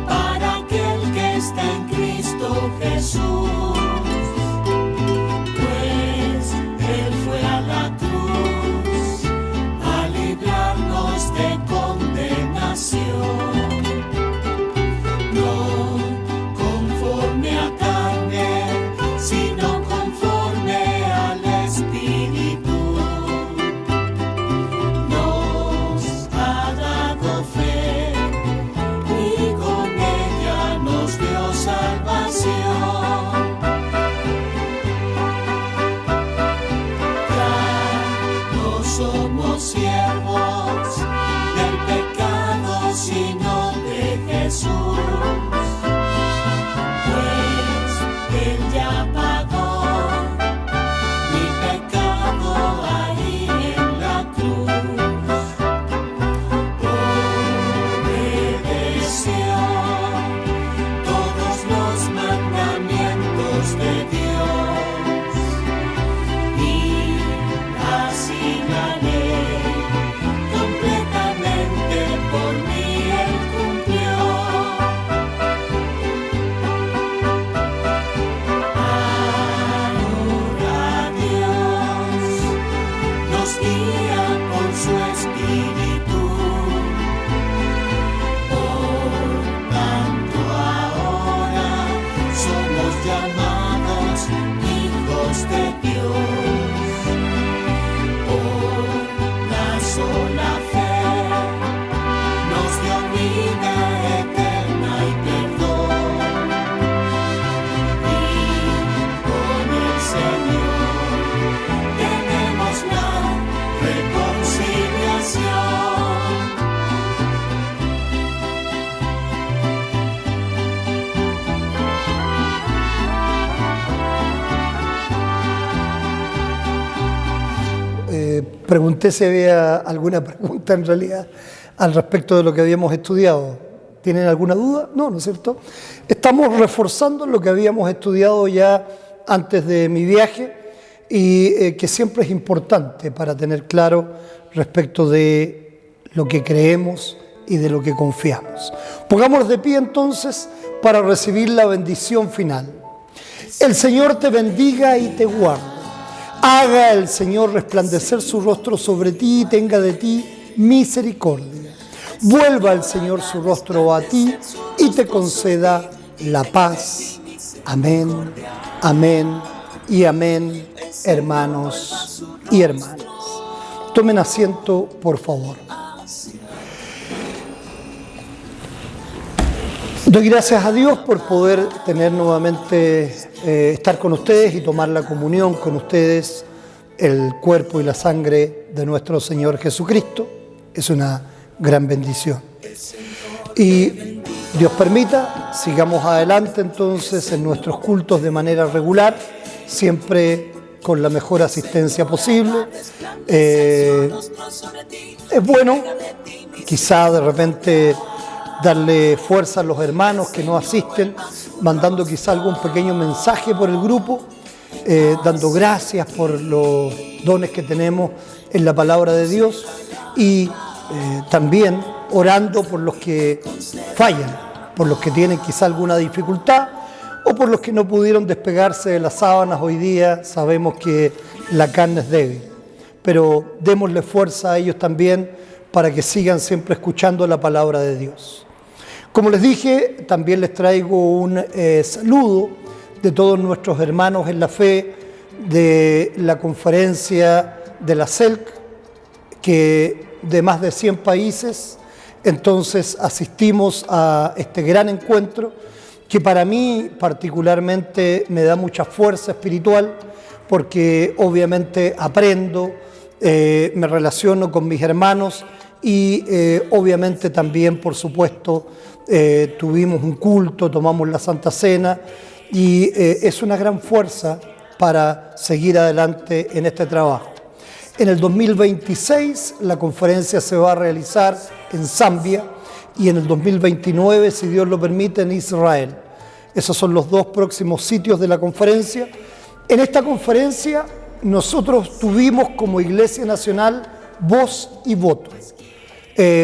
Para aquel que está en Cristo Jesús, pues Él fue a la cruz a librarnos de condenación, no conforme a carne, sino conforme al Espíritu. Nos ha dado fe y con ella nos dio salvación. Pregunté si había alguna pregunta en realidad al respecto de lo que habíamos estudiado. ¿Tienen alguna duda? No, ¿no es cierto? Estamos reforzando lo que habíamos estudiado ya antes de mi viaje y que siempre es importante para tener claro respecto de lo que creemos y de lo que confiamos. Pongámonos de pie entonces para recibir la bendición final. El Señor te bendiga y te guarde. Haga el Señor resplandecer su rostro sobre ti y tenga de ti misericordia. Vuelva el Señor su rostro a ti y te conceda la paz. Amén, amén y amén, hermanos y hermanas. Tomen asiento, por favor. Doy gracias a Dios por poder tener nuevamente, estar con ustedes y tomar la comunión con ustedes, el cuerpo y la sangre de nuestro Señor Jesucristo. Es una gran bendición. Y Dios permita, sigamos adelante entonces en nuestros cultos de manera regular, siempre con la mejor asistencia posible. Es bueno, quizá de repente, darle fuerza a los hermanos que no asisten, mandando quizá algún pequeño mensaje por el grupo, dando gracias por los dones que tenemos en la palabra de Dios y también orando por los que fallan, por los que tienen quizá alguna dificultad o por los que no pudieron despegarse de las sábanas hoy día. Sabemos que la carne es débil, pero démosle fuerza a ellos también para que sigan siempre escuchando la palabra de Dios. Como les dije, también les traigo un saludo de todos nuestros hermanos en la fe de la conferencia de la CELC, que de más de 100 países, entonces asistimos a este gran encuentro que para mí particularmente me da mucha fuerza espiritual porque obviamente aprendo, me relaciono con mis hermanos y obviamente también, por supuesto, tuvimos un culto, tomamos la Santa Cena y es una gran fuerza para seguir adelante en este trabajo. En el 2026 la conferencia se va a realizar en Zambia y en el 2029, si Dios lo permite, en Israel. Esos son los dos próximos sitios de la conferencia. En esta conferencia nosotros tuvimos como Iglesia Nacional voz y voto.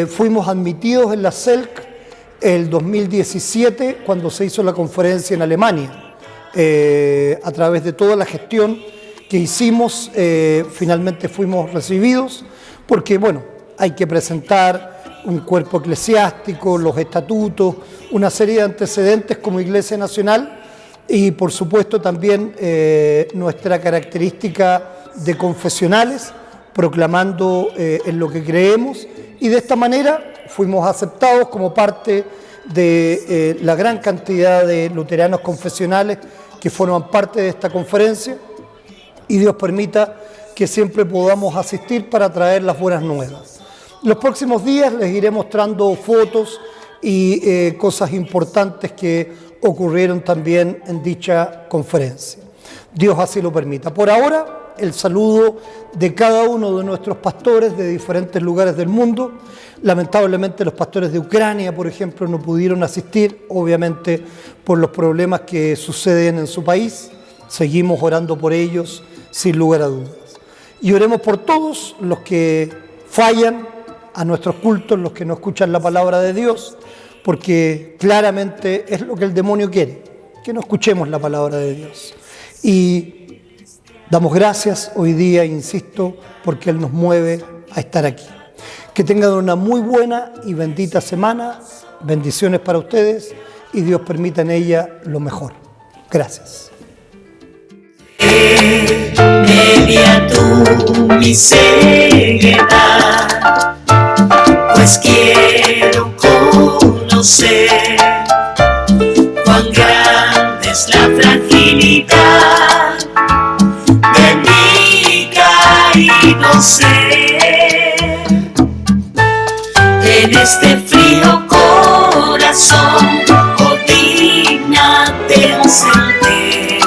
Fuimos admitidos en la CELC el 2017 cuando se hizo la conferencia en Alemania. A través de toda la gestión que hicimos, finalmente fuimos recibidos porque, bueno, hay que presentar un cuerpo eclesiástico, los estatutos, una serie de antecedentes como Iglesia Nacional y, por supuesto, también nuestra característica de confesionales, proclamando en lo que creemos, y de esta manera fuimos aceptados como parte de la gran cantidad de luteranos confesionales que forman parte de esta conferencia, y Dios permita que siempre podamos asistir para traer las buenas nuevas. Los próximos días les iré mostrando fotos y cosas importantes que ocurrieron también en dicha conferencia. Dios así lo permita. Por ahora, el saludo de cada uno de nuestros pastores de diferentes lugares del mundo. Lamentablemente los pastores de Ucrania, por ejemplo, no pudieron asistir, obviamente por los problemas que suceden en su país. Seguimos orando por ellos, sin lugar a dudas. Y oremos por todos los que fallan a nuestros cultos, los que no escuchan la palabra de Dios, porque claramente es lo que el demonio quiere, que no escuchemos la palabra de Dios. Y damos gracias hoy día, insisto, porque Él nos mueve a estar aquí. Que tengan una muy buena y bendita semana, bendiciones para ustedes y Dios permita en ella lo mejor. Gracias. Media tu mi ceguedad, pues quiero conocer cuán grande es la fragilidad de mi caído ser. En este frío corazón, oh, dígnate encender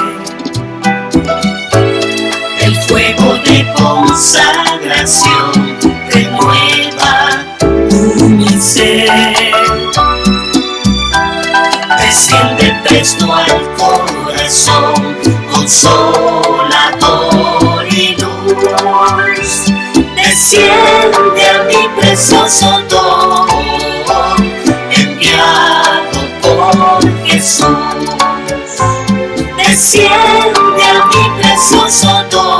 el fuego de consagración presto al corazón, consolador y luz. Desciende a mi precioso don, enviado por Jesús. Desciende a mi precioso don.